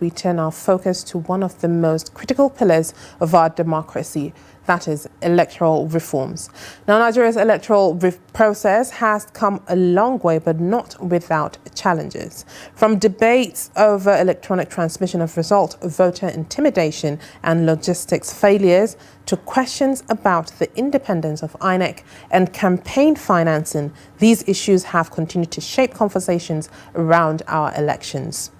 we turn our focus to one of the most critical pillars of our democracy, that is electoral reforms. Now, Nigeria's electoral process has come a long way, but not without challenges. From debates over electronic transmission of results, voter intimidation and logistics failures, to questions about the independence of INEC and campaign financing, these issues have continued to shape conversations around our elections.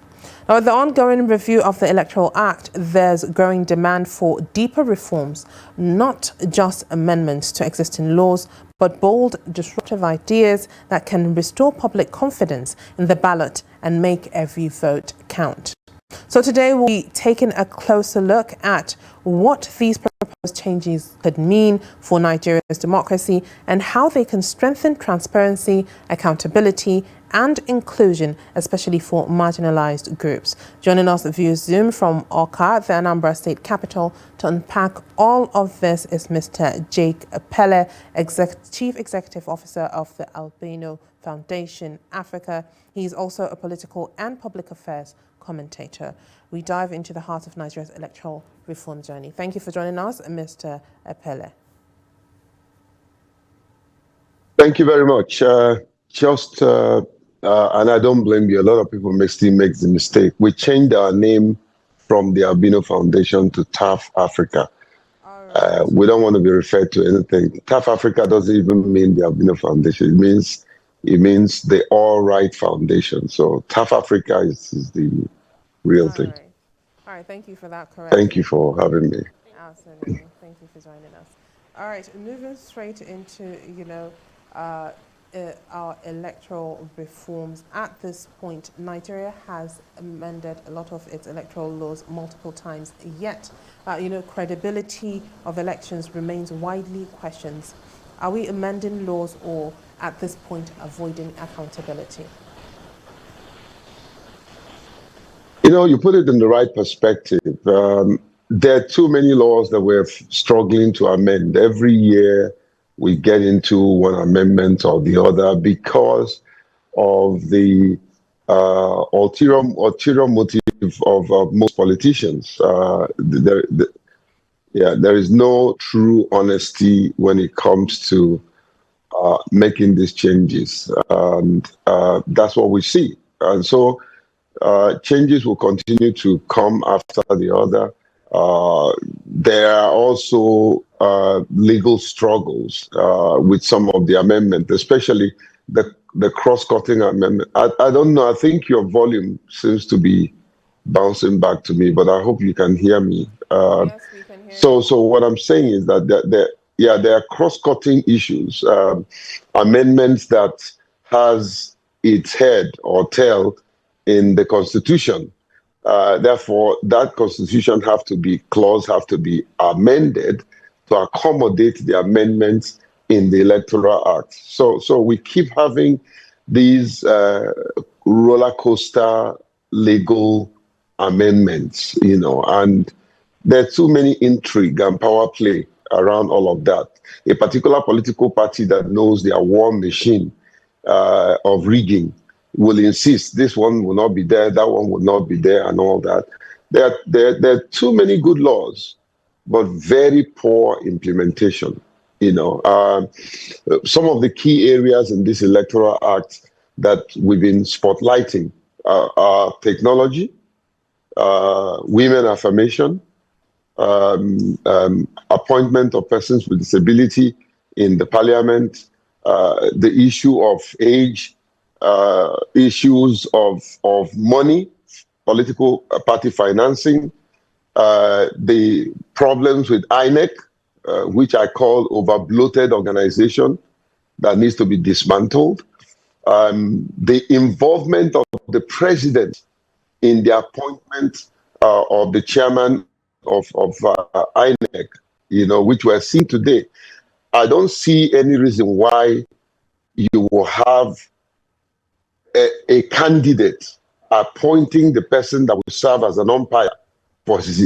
Now, with the ongoing review of the Electoral Act, there's growing demand for deeper reforms, not just amendments to existing laws, but bold, disruptive ideas that can restore public confidence in the ballot and make every vote count. So today we'll be taking a closer look at what these proposed changes could mean for Nigeria's democracy and how they can strengthen transparency, accountability, and inclusion, especially for marginalized groups. Joining us via Zoom from Awka, the Anambra State capital, to unpack all of this is Mr. Jake Epelle, Chief Executive Officer of the Albino Foundation Africa. He's also a political and public affairs commentator. We dive into the heart of Nigeria's electoral reform journey. Thank you for joining us, Mr. Epelle. Thank you very much. And I don't blame you. A lot of people still make the mistake. We changed our name from the Albino Foundation to TAF Africa. Right. We don't want to be referred to anything. TAF Africa doesn't even mean the Albino Foundation. It means the All Right Foundation. So TAF Africa is the real thing. Right. All right. Thank you for that correction. Thank you for having me. Absolutely. Thank you for joining us. All right. Moving straight into, our electoral reforms. At this point, Nigeria has amended a lot of its electoral laws multiple times, yet, credibility of elections remains widely questioned. Are we amending laws or, at this point, avoiding accountability? You put it in the right perspective. There are too many laws that we're struggling to amend. Every year, we get into one amendment or the other because of the ulterior motive of most politicians. There is no true honesty when it comes to making these changes. And that's what we see. And so changes will continue to come after the other. There are also legal struggles with some of the amendments, especially the cross-cutting amendment. I don't know. I think your volume seems to be bouncing back to me, but I hope you can hear me. Yes, we can hear you. So what I'm saying is that there are cross-cutting issues, amendments that has its head or tail in the Constitution. Therefore, that constitution clause have to be amended to accommodate the amendments in the Electoral Act. So we keep having these roller coaster legal amendments, and there are too many intrigue and power play around all of that. A particular political party that knows their war machine of rigging will insist this one will not be there, that one will not be there, and all that. There are too many good laws, but very poor implementation. Some of the key areas in this Electoral Act that we've been spotlighting are technology, women affirmation, appointment of persons with disability in the parliament, the issue of age, issues of money, political party financing, the problems with INEC, which I call over-bloated organization that needs to be dismantled, the involvement of the president in the appointment of the chairman of INEC, which we're seeing today. I don't see any reason why you will have a candidate appointing the person that will serve as an umpire for his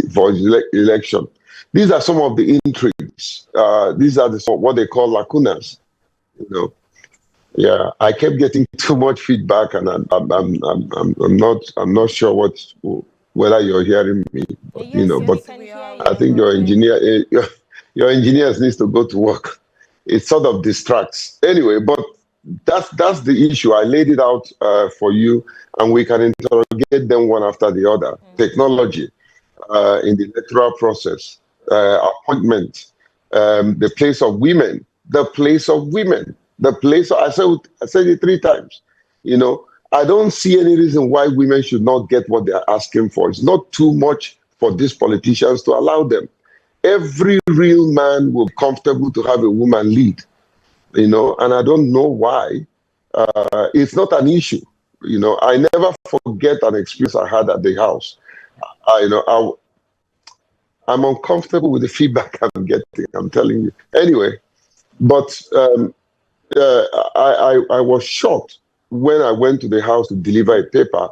election. These are some of the intrigues. These are what they call lacunas. I kept getting too much feedback, and I'm not sure whether you're hearing me, but, Yes, but yes, we can hear I you. think your engineer, your engineers needs to go to work. It sort of distracts. Anyway, but that's the issue. I laid it out for you, and we can interrogate them one after the other. Technology in the electoral process, appointment, the place of women, the place of women, the place. I said it 3 times. I don't see any reason why women should not get what they are asking for. It's not too much for these politicians to allow them. Every real man will be comfortable to have a woman lead, and I don't know why. It's not an issue. I never forget an experience I had at the house. I'm uncomfortable with the feedback I'm getting, I'm telling you. Anyway, but I was shocked when I went to the house to deliver a paper,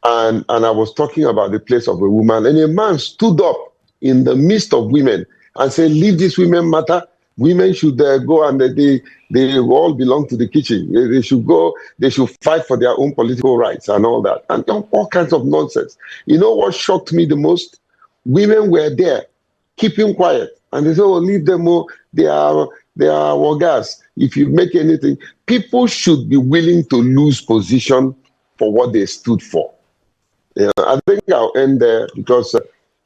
and I was talking about the place of a woman, and a man stood up in the midst of women and said, leave this women matter. Women should go, and they all belong to the kitchen. They should go, they should fight for their own political rights and all that, and all kinds of nonsense. You know what shocked me the most? Women were there keeping quiet, and they said, oh, leave them, oh, they are wargas. If you make anything, people should be willing to lose position for what they stood for. I think I'll end there, because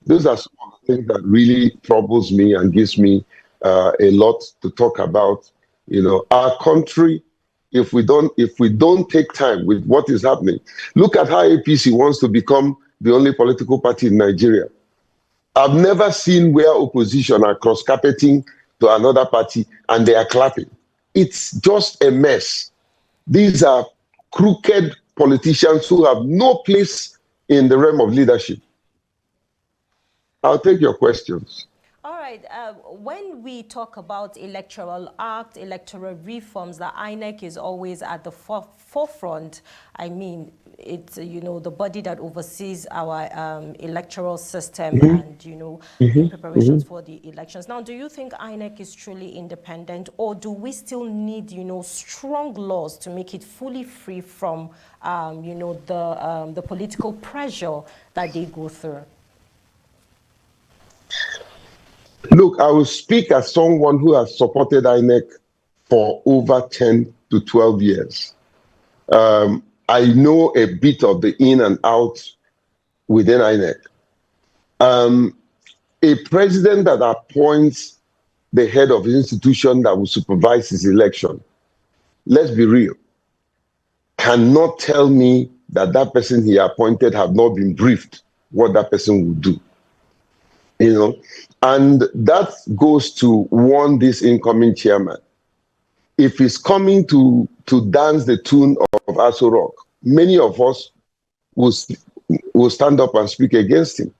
those are some of the things that really troubles me and gives me a lot to talk about. Our country, if we don't take time with what is happening, look at how APC wants to become the only political party in Nigeria. I've never seen where opposition are cross-carpeting to another party and they are clapping. It's just a mess. These are crooked politicians who have no place in the realm of leadership. I'll take your questions. All right. When we talk about electoral act, electoral reforms, the INEC is always at the forefront. I mean, it's the body that oversees our electoral system and in preparations for the elections. Now, do you think INEC is truly independent, or do we still need strong laws to make it fully free from the political pressure that they go through? Look, I will speak as someone who has supported INEC for over 10 to 12 years. I know a bit of the in and out within INEC. A president that appoints the head of his institution that will supervise his election, let's be real, cannot tell me that that person he appointed have not been briefed what that person will do. And that goes to warn this incoming chairman. If he's coming to dance the tune of Aso Rock, many of us will stand up and speak against him.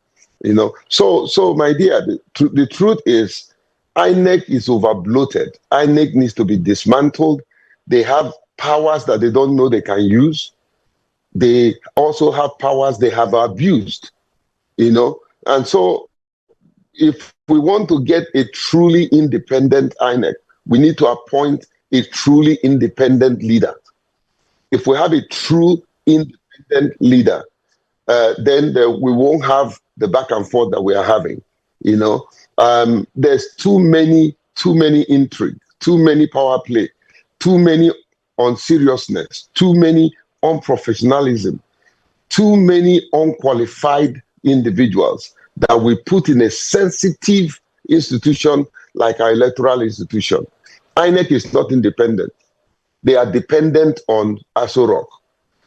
So my dear, the truth is, INEC is over bloated. INEC needs to be dismantled. They have powers that they don't know they can use. They also have powers they have abused. And so if we want to get a truly independent INEC, we need to appoint a truly independent leader. If we have a true independent leader, then we won't have the back and forth that we are having. There's too many intrigue, too many power play, too many unseriousness, too many unprofessionalism, too many unqualified individuals that we put in a sensitive institution like our electoral institution. INEC is not independent. They are dependent on Aso Rock.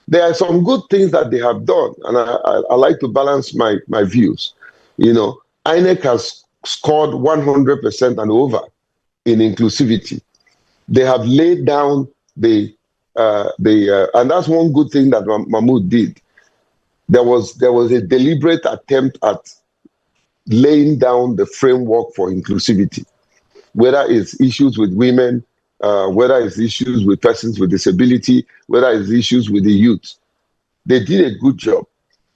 There are some good things that they have done, and I like to balance my views. INEC has scored 100% and over in inclusivity. They have laid down and that's one good thing that Mahmoud did. There was a deliberate attempt at laying down the framework for inclusivity, whether it's issues with women, whether it's issues with persons with disability, whether it's issues with the youth. They did a good job.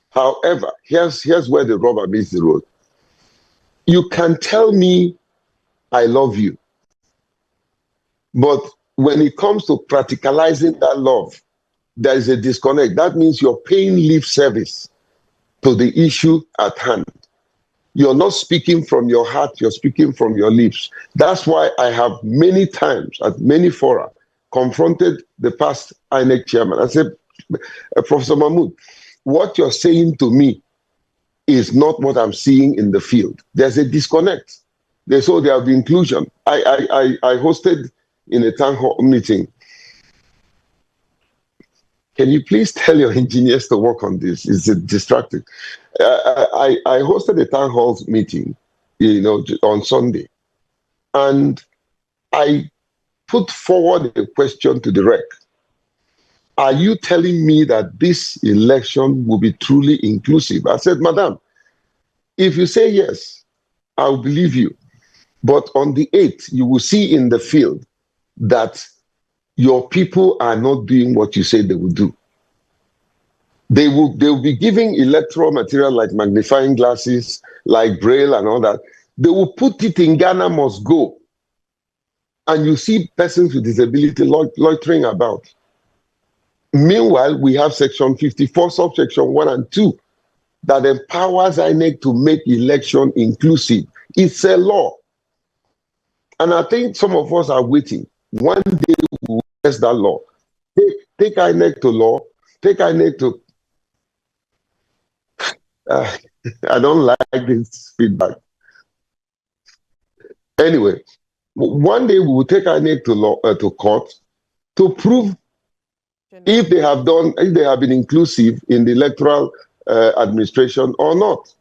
However, here's where the rubber meets the road. You can tell me I love you, but when it comes to practicalizing that love, there is a disconnect. That means you're paying lip service to the issue at hand. You're not speaking from your heart, you're speaking from your lips. That's why I have many times at many fora confronted the past INEC chairman. I said, Professor Mahmoud, what you're saying to me is not what I'm seeing in the field. There's a disconnect. So there will be inclusion. I hosted in a town hall meeting. Can you please tell your engineers to work on this? It's distracting. I hosted a town hall meeting, on Sunday, and I put forward a question to the REC. Are you telling me that this election will be truly inclusive? I said, Madam, if you say yes, I'll believe you. But on the 8th, you will see in the field that your people are not doing what you say they will do. They will be giving electoral material like magnifying glasses, like Braille and all that. They will put it in Ghana Must Go. And you see persons with disability loitering about. Meanwhile, we have Section 54, subsection 1 and 2, that empowers INEC to make election inclusive. It's a law. And I think some of us are waiting. One day we will pass that law. Take INEC to law. Take INEC to... I don't like this feedback. Anyway, one day we will take INEC to court to prove if they have been inclusive in the electoral administration or not.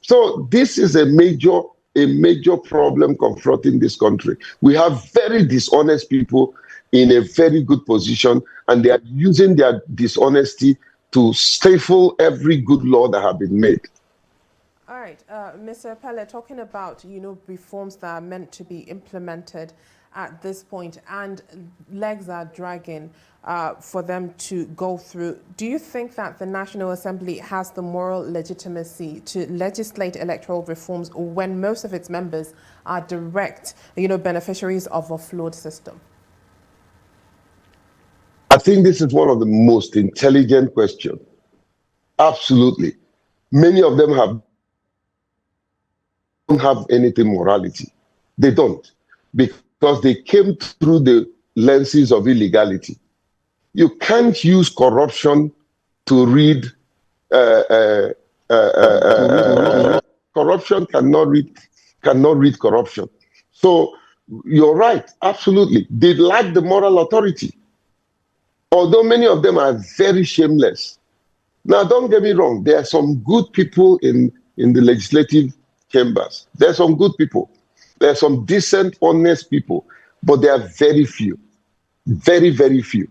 So this is a major problem confronting this country. We have very dishonest people in a very good position, and they are using their dishonesty to stifle every good law that have been made. All right, Mr. Epelle, talking about reforms that are meant to be implemented at this point, and legs are dragging for them to go through. Do you think that the National Assembly has the moral legitimacy to legislate electoral reforms when most of its members are direct, beneficiaries of a flawed system? I think this is one of the most intelligent questions. Absolutely. Many of them don't have anything morality. They don't, because they came through the lenses of illegality. You can't use corruption to read. Corruption cannot read corruption. So you're right, absolutely. They lack the moral authority. Although many of them are very shameless. Now, don't get me wrong. There are some good people in the legislative chambers. There are some good people. There are some decent, honest people. But there are very few. Very, very few.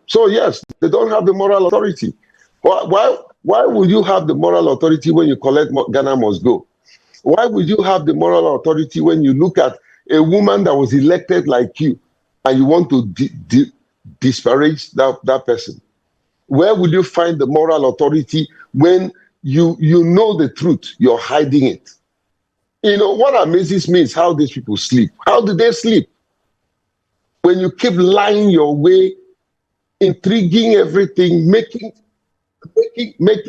So yes, they don't have the moral authority. Why would you have the moral authority when you collect Ghana Must Go? Why would you have the moral authority when you look at a woman that was elected like you and you want to disparage that person? Where will you find the moral authority when you know the truth, you're hiding it? What amazes me is how these people sleep. How do they sleep? When you keep lying your way, intriguing everything, making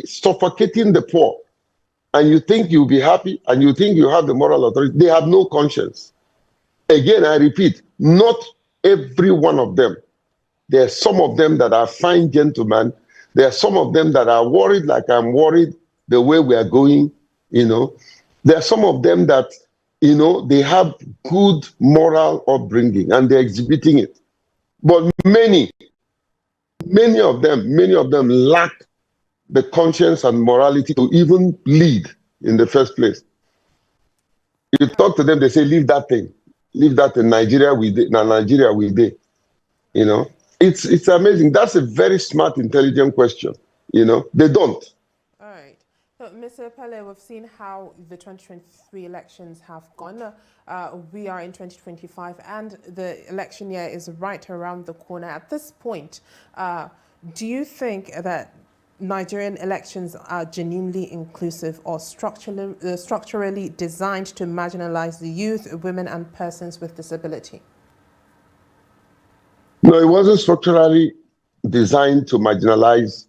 suffocating the poor, and you think you'll be happy, and you think you have the moral authority. They have no conscience. Again, I repeat, not every one of them. There are some of them that are fine gentlemen. There are some of them that are worried like I'm worried the way we are going. There are some of them that, they have good moral upbringing and they're exhibiting it. But many of them lack the conscience and morality to even lead in the first place. You talk to them, they say, leave that thing. Leave that in Nigeria, we did. Now, Nigeria, we did. It's amazing. That's a very smart, intelligent question. They don't. All right. So, Mr. Epelle, we've seen how the 2023 elections have gone. We are in 2025, and the election year is right around the corner. At this point, do you think that Nigerian elections are genuinely inclusive or structurally designed to marginalize the youth, women, and persons with disability? No, it wasn't structurally designed to marginalize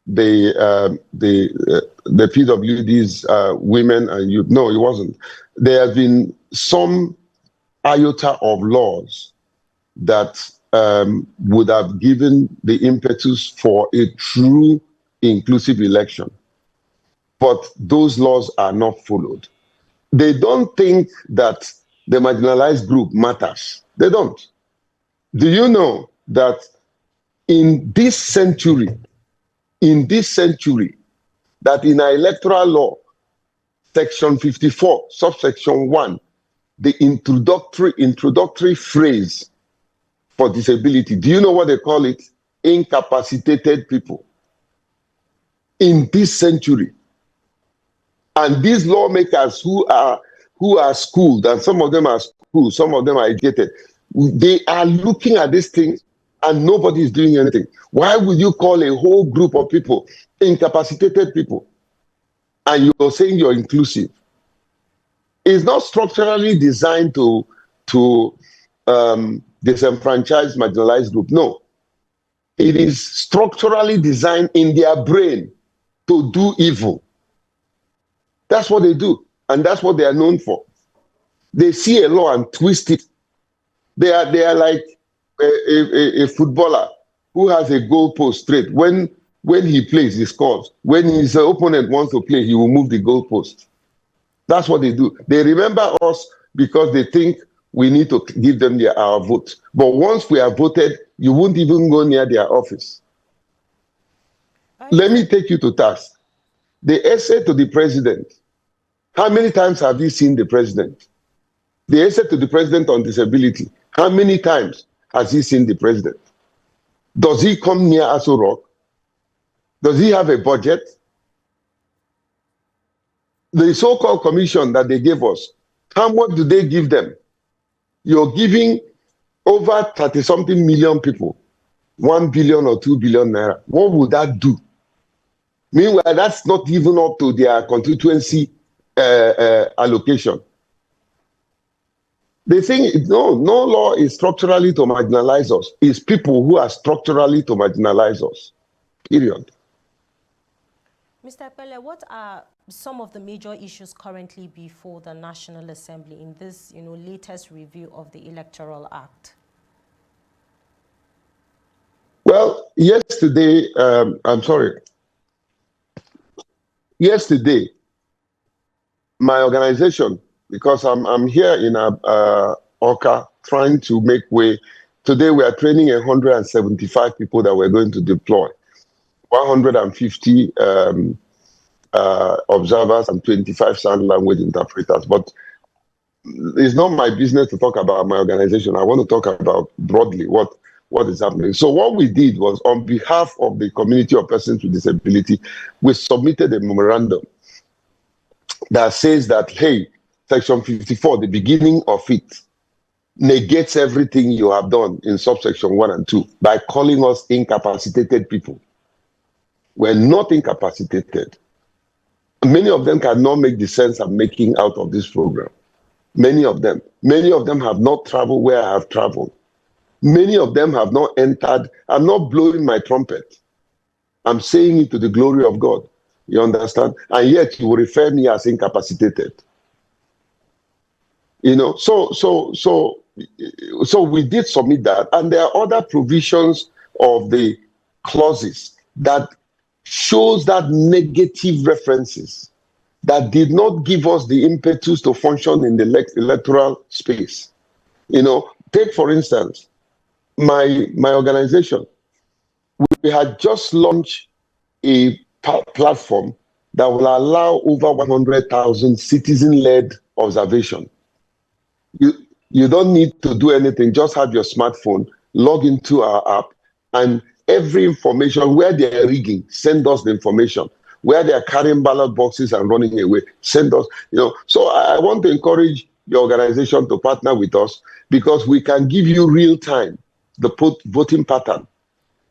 the PWD's women and youth. No, it wasn't. There have been some iota of laws that would have given the impetus for a true inclusive election. But those laws are not followed. They don't think that the marginalized group matters. They don't. Do you know that in this century, that in our electoral law, section 54, subsection 1, the introductory phrase for disability, do you know what they call it? Incapacitated people. In this century. And these lawmakers who are schooled, and some of them are schooled, some of them are educated, they are looking at this thing and nobody is doing anything. Why would you call a whole group of people incapacitated people and you're saying you're inclusive? It's not structurally designed to disenfranchise marginalized group. No. It is structurally designed in their brain to do evil. That's what they do, and that's what they are known for. They see a law and twist it. They are like a footballer who has a goalpost straight. When he plays, he scores. When his opponent wants to play, he will move the goalpost. That's what they do. They remember us because they think we need to give them our vote. But once we are voted, you won't even go near their office. Let me take you to task. The essay to the president. How many times have you seen the president? The essay to the president on disability. How many times has he seen the president? Does he come near Aso Rock? Does he have a budget? The so-called commission that they gave us, how much do they give them? You're giving over 30-something million people 1 billion or 2 billion naira. What would that do? Meanwhile, that's not even up to their constituency allocation. They think no law is structurally to marginalize us. It's people who are structurally to marginalize us. Period. Mr. Epelle, what are some of the major issues currently before the National Assembly in this, latest review of the Electoral Act? Well, yesterday, my organization, because I'm here in Oka trying to make way. Today we are training 175 people that we're going to deploy. 150 observers and 25 sign language interpreters. But it's not my business to talk about my organization. I want to talk about broadly what is happening. So what we did was, on behalf of the community of persons with disability, we submitted a memorandum that says that, hey, Section 54, the beginning of it, negates everything you have done in subsection 1 and 2 by calling us incapacitated people. We're not incapacitated. Many of them cannot make the sense I'm making out of this program. Many of them have not traveled where I have traveled. Many of them have not entered. I'm not blowing my trumpet. I'm saying it to the glory of God. You understand? And yet you will refer me as incapacitated. So we did submit that, and there are other provisions of the clauses that shows that negative references that did not give us the impetus to function in the electoral space. Take for instance, my organization. We had just launched a platform that will allow over 100,000 citizen-led observation. You don't need to do anything, just have your smartphone, log into our app, and every information, where they are rigging, send us the information. Where they are carrying ballot boxes and running away, send us, So I want to encourage your organization to partner with us, because we can give you real time the voting pattern.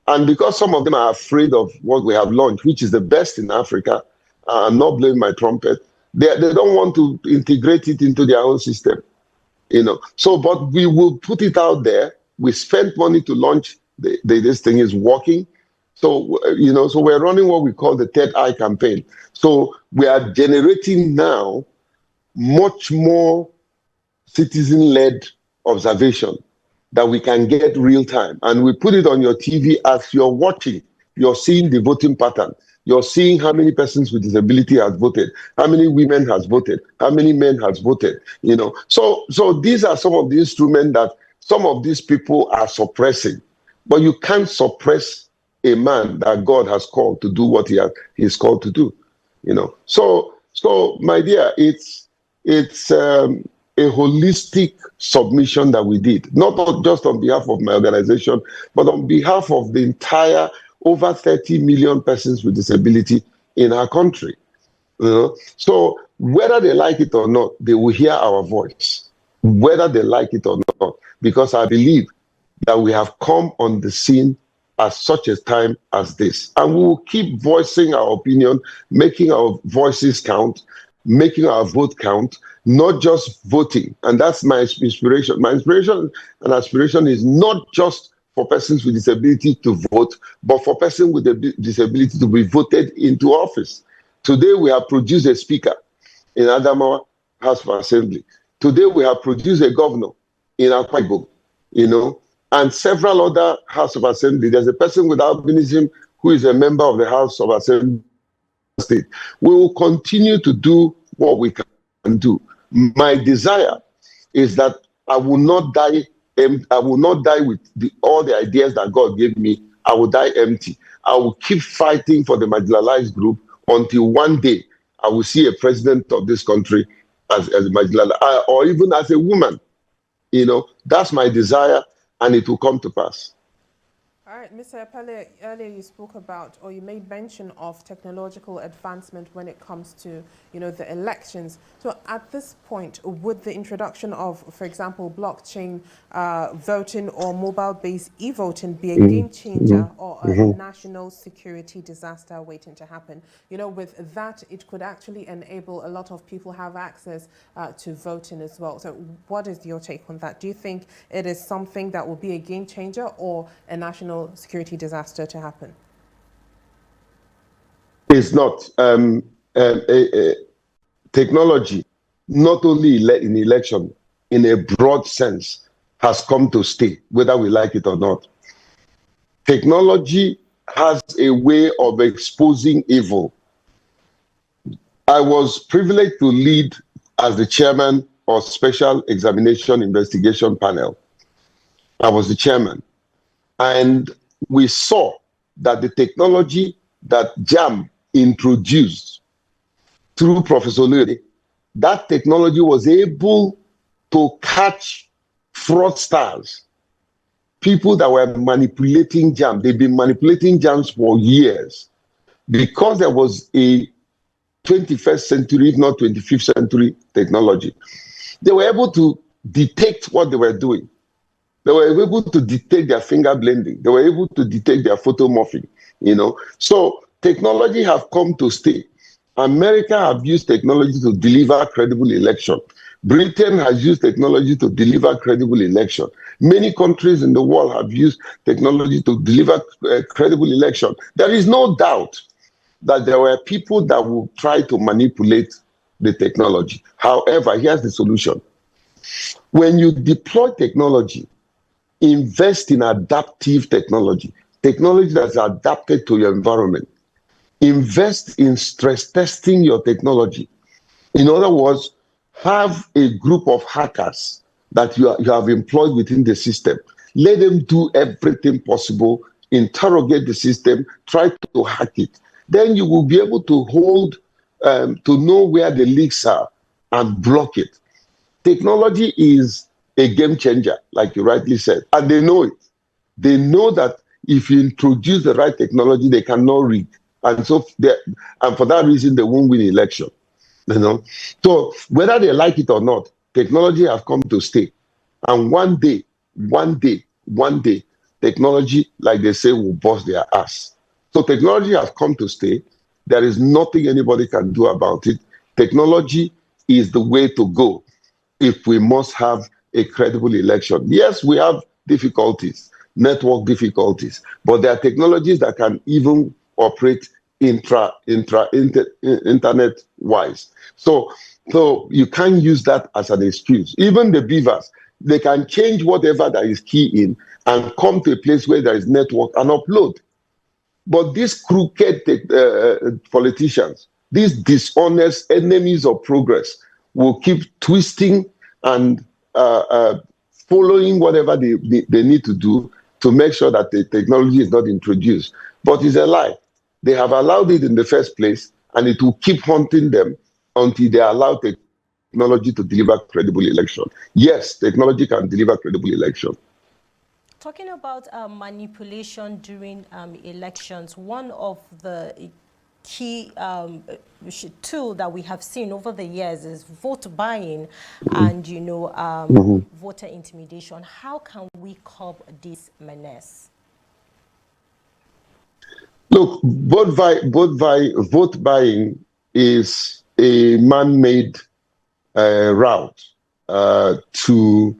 And because some of them are afraid of what we have launched, which is the best in Africa, I'm not blowing my trumpet, they don't want to integrate it into their own system. So, but we will put it out there. We spent money to launch this thing is working. So, so we're running what we call the third eye campaign. So we are generating now much more citizen-led observation that we can get real time. And we put it on your TV as you're watching. You're seeing the voting pattern. You're seeing how many persons with disability has voted, how many women has voted, how many men has voted. So these are some of the instruments that some of these people are suppressing. But you can't suppress a man that God has called to do what he's called to do. So my dear, it's a holistic submission that we did, not just on behalf of my organization, but on behalf of the entire over 30 million persons with disability in our country. So whether they like it or not, they will hear our voice, whether they like it or not, because I believe that we have come on the scene at such a time as this. And we will keep voicing our opinion, making our voices count, making our vote count, not just voting. And that's my inspiration. My inspiration and aspiration is not just for persons with disability to vote, but for persons with a disability to be voted into office. Today, we have produced a speaker in Adamawa House of Assembly. Today, we have produced a governor in Akwa Ibom, and several other House of Assembly. There's a person with albinism who is a member of the House of Assembly state. We will continue to do what we can do. My desire is that I will not die. I will not die with all the ideas that God gave me. I will die empty. I will keep fighting for the marginalized group until one day I will see a president of this country as marginalized, or even as a woman. That's my desire, and it will come to pass. All right, Mr. Epelle, earlier you spoke about, or you made mention of technological advancement when it comes to, the elections. So at this point, would the introduction of, for example, blockchain voting or mobile-based e-voting be a game changer or a national security disaster waiting to happen? With that, it could actually enable a lot of people have access to voting as well. So what is your take on that? Do you think it is something that will be a game changer or a national security disaster to happen? It's not. Technology, not only in election, in a broad sense, has come to stay, whether we like it or not. Technology has a way of exposing evil. I was privileged to lead as the chairman of Special Examination Investigation Panel. I was the chairman. And we saw that the technology that JAM introduced through Professor Lure, that technology was able to catch fraudsters, people that were manipulating JAM. They've been manipulating JAMs for years because there was a 21st century, if not 25th century technology. They were able to detect what they were doing. They were able to detect their finger blending. They were able to detect their photo morphing, So technology have come to stay. America have used technology to deliver credible election. Britain has used technology to deliver credible election. Many countries in the world have used technology to deliver credible election. There is no doubt that there were people that will try to manipulate the technology. However, here's the solution. When you deploy technology, invest in adaptive technology that's adapted to your environment. Invest in stress testing your technology. In other words, have a group of hackers that you have employed within the system. Let them do everything possible, interrogate the system, try to hack it. Then you will be able to hold, to know where the leaks are and block it. Technology is a game changer, like you rightly said, and they know it. They know that if you introduce the right technology, they cannot rig, and for that reason, they won't win election. So whether they like it or not, technology has come to stay, and one day, technology, like they say, will bust their ass. So technology has come to stay. There is nothing anybody can do about it. Technology is the way to go if we must have a credible election. Yes, we have difficulties. network difficulties. But there are technologies that can even operate internet wise. So you can't use that as an excuse. Even the beavers, they can change whatever that is key in and come to a place where there is network and upload. But these crooked politicians, these dishonest enemies of progress, will keep twisting and following whatever they need to do to make sure that the technology is not introduced. But it's a lie. They have allowed it in the first place, and it will keep haunting them until they allow technology to deliver credible election. Yes, technology can deliver credible election. Talking about manipulation during elections, one of the key tool that we have seen over the years is vote buying and, voter intimidation. How can we curb this menace? Look, vote buying is a man-made route to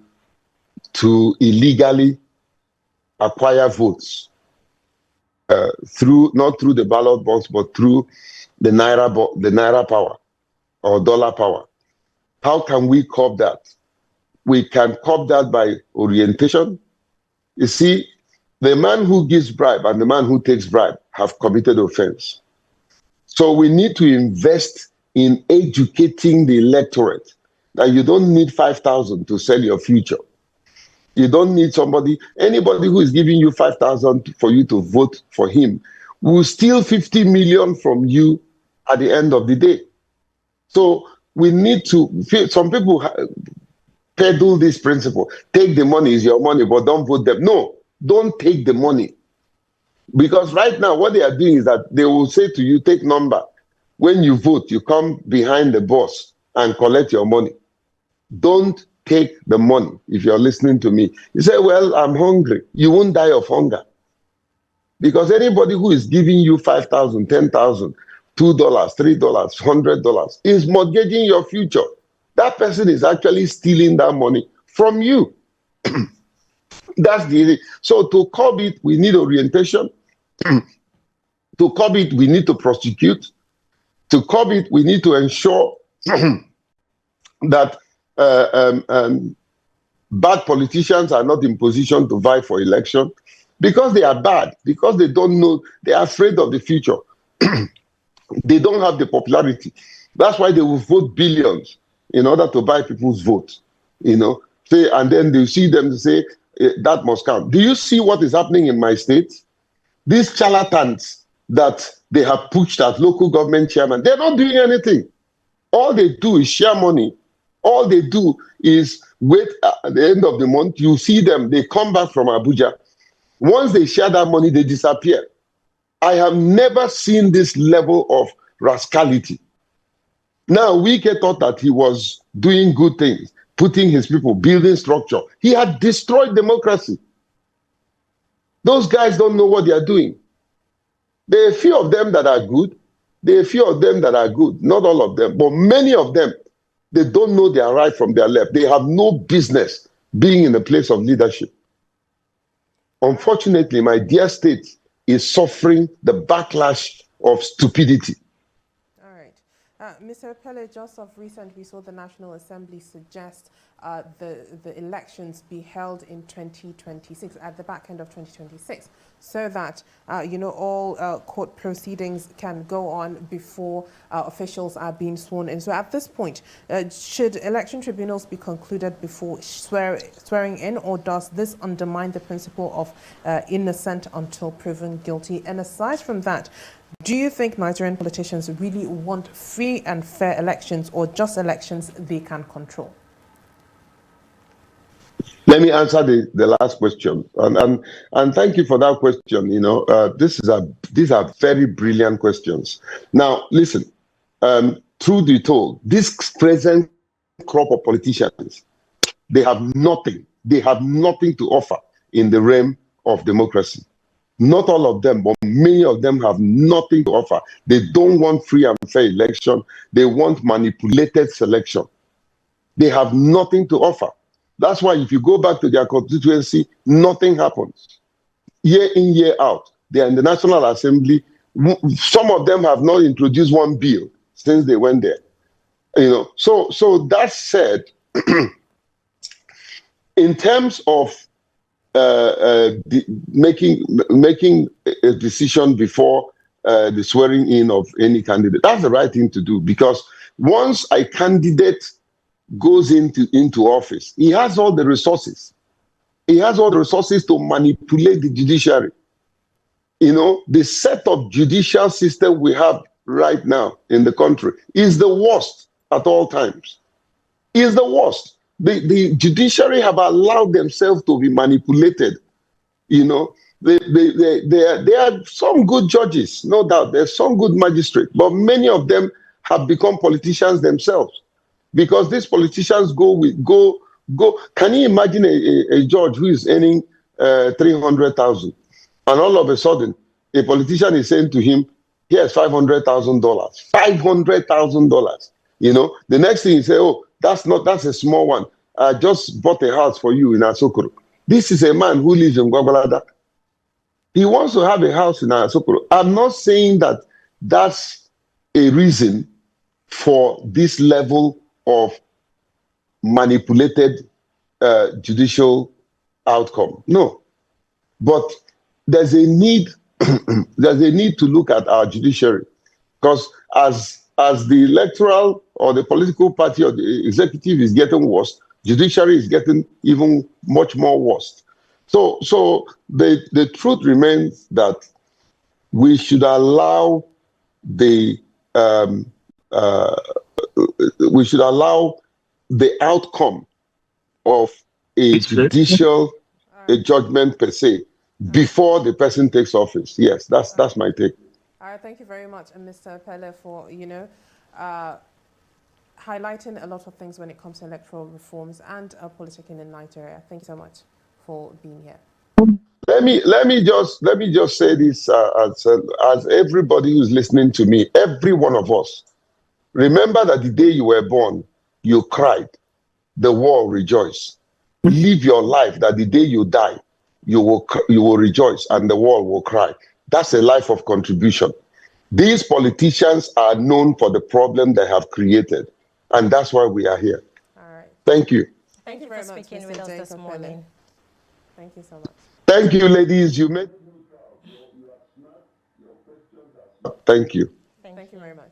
illegally acquire votes not through the ballot box, but through the naira power or dollar power. How can we curb that? We can curb that by orientation. You see, the man who gives bribe and the man who takes bribe have committed offense. So we need to invest in educating the electorate that you don't need 5,000 to sell your future. You don't need anybody who is giving you 5,000 for you to vote for him will steal 50 million from you at the end of the day. So we need to, some people peddle this principle. Take the money, is your money, but don't vote them. No, don't take the money. Because right now, what they are doing is that they will say to you, take number. When you vote, you come behind the boss and collect your money. Don't take the money. If you're listening to me, you say, well, I'm hungry. You won't die of hunger. Because anybody who is giving you 5,000, 10,000, $2, $3, $100 is mortgaging your future. That person is actually stealing that money from you. That's the so to curb it, we need orientation. To curb it, we need to prosecute. To curb it, we need to ensure that bad politicians are not in position to vie for election because they are bad, because they don't know, they are afraid of the future. They don't have the popularity. That's why they will vote billions in order to buy people's votes, and then they see them say that must count. Do you see what is happening in my state? These charlatans that they have pushed as local government chairman, they're not doing anything. All they do is share money. All they do is wait at the end of the month. You see them, they come back from Abuja. Once they share that money, they disappear. I have never seen this level of rascality. Now, Wike thought that he was doing good things, putting his people, building structure. He had destroyed democracy. Those guys don't know what they are doing. There are a few of them that are good. There are a few of them that are good. Not all of them, but many of them, they don't know their right from their left. They have no business being in a place of leadership. Unfortunately, my dear state is suffering the backlash of stupidity. All right. Mr. Epelle, just of recent, we saw the National Assembly suggest the elections be held in 2026, at the back end of 2026, so that, all court proceedings can go on before officials are being sworn in. So at this point, should election tribunals be concluded before swearing in, or does this undermine the principle of innocent until proven guilty? And aside from that, do you think Nigerian politicians really want free and fair elections, or just elections they can control? Let me answer the last question, and thank you for that question. These are very brilliant questions. Now, listen, truth be told, this present crop of politicians, they have nothing. They have nothing to offer in the realm of democracy. Not all of them, but many of them have nothing to offer. They don't want free and fair election. They want manipulated selection. They have nothing to offer. That's why if you go back to their constituency, nothing happens. year in, year out. They are in the National Assembly. Some of them have not introduced one bill since they went there. So that said, in terms of making a decision before the swearing in of any candidate, that's the right thing to do, because once a candidate goes into office, he has all the resources. He has all the resources to manipulate the judiciary. The set of judicial system we have right now in the country is the worst at all times. Is the worst. The judiciary have allowed themselves to be manipulated. There are some good judges, no doubt. There's some good magistrates, but many of them have become politicians themselves, because these politicians go. Can you imagine a judge who is earning 300,000, and all of a sudden a politician is saying to him, "Here's $500,000, $500,000." The next thing you say, "Oh, that's a small one. I just bought a house for you in Asokoro." This is a man who lives in Gwagwalada. He wants to have a house in Asokoro. I'm not saying that that's a reason for this level of manipulated judicial outcome. No, but there's a need. There's a need to look at our judiciary, because as the electoral or the political party or the executive is getting worse, judiciary is getting even much more worse. So the truth remains that we should allow the outcome of a judicial judgment per se before the person takes office. Yes, that's my take. All right, thank you very much, Mr. Epelle, for highlighting a lot of things when it comes to electoral reforms and politicking in Nigeria. Thank you so much for being here. Let me just say this as everybody who's listening to me, every one of us, remember that the day you were born, you cried, the world rejoiced. Live your life that the day you die, you will rejoice and the world will cry. That's a life of contribution. These politicians are known for the problem they have created, and that's why we are here. All right. Thank you. Thank you for speaking with us this morning. Thank you so much. Thank you, ladies. You made. Thank you. Thank you very much.